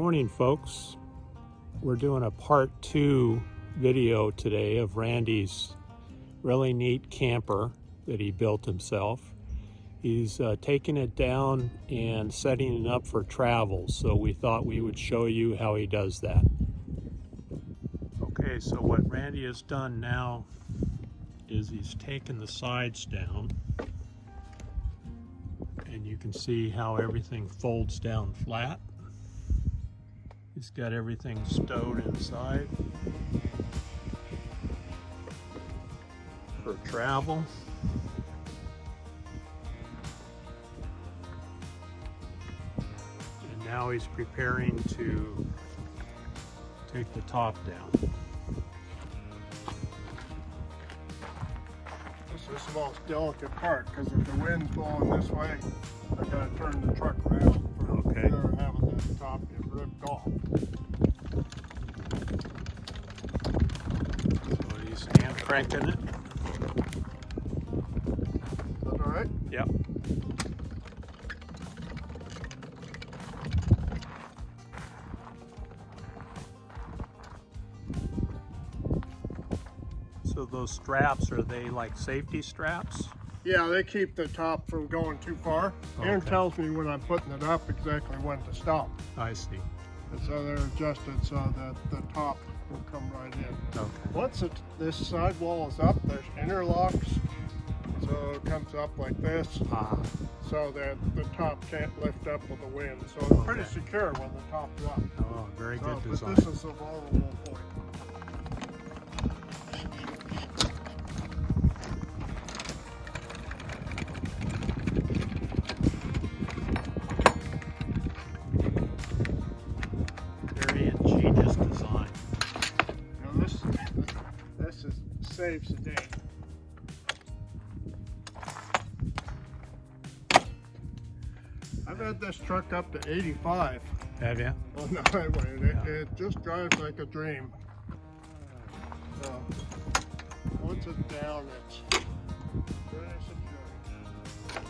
Morning, folks. We're doing a part 2 video today of Randy's really neat camper that he built himself. He's taking it down and setting it up for travel, so we thought we would show you how he does that. Okay, so what Randy has done now is he's taken the sides down, and you can see how everything folds down flat. He's got everything stowed inside for travel. And now he's preparing to take the top down. This is the most delicate part, because if the wind's blowing this way, I gotta turn the truck around for Okay. fear of having the top get ripped off. So he's hand cranking it. Is that all right? Yep. So those straps, are they like safety straps? Yeah, they keep the top from going too far. Aaron Okay. tells me when I'm putting it up exactly when to stop. I see. And so they're adjusted so that the top will come right in. Okay. Once this sidewall is up, there's interlocks. So it comes up like this, so that the top can't lift up with the wind. So it's pretty Okay. secure when the top's up. Oh, very good But design. this is the vulnerable point. Very ingenious design. Now this saves the day. I've had this truck up to 85 Have you? on the highway, and it just drives like a dream. So once it's down, it's very secure.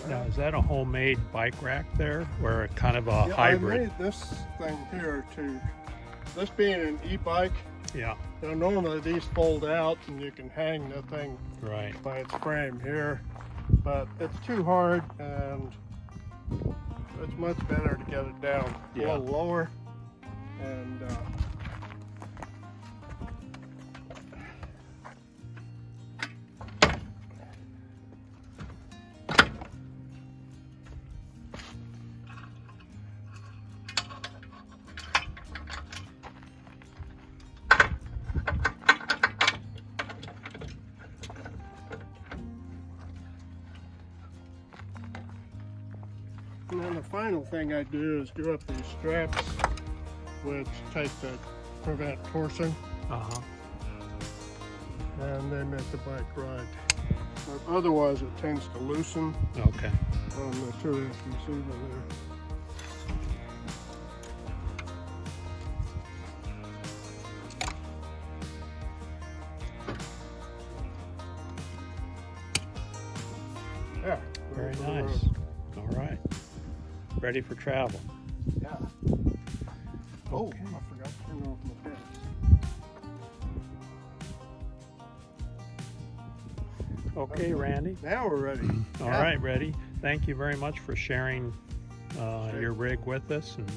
Now, is that a homemade bike rack there, or kind of a Yeah, hybrid? I made this thing here this being an e-bike, Yeah, you know, normally these fold out and you can hang the thing right. by its frame here, but it's too hard and it's much better to get it down a Yeah. little lower. And then the final thing I do is do up these straps, which prevent torsion, and they make the bike ride. But otherwise, it tends to loosen Okay. on the 2-inch receiver there. Yeah. Very for the nice. road. All right. Ready for travel. Yeah. Oh, Okay. I forgot to turn off my pants. Okay, Randy. Now we're ready. All right, ready. Thank you very much for sharing your rig with us, and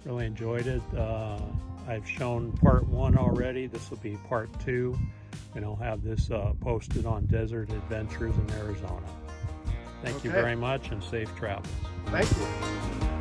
really enjoyed it. I've shown part 1 already. This will be part 2, and I'll have this posted on Desert Adventures in Arizona. Thank you Okay. very much, and safe travels. Thank you.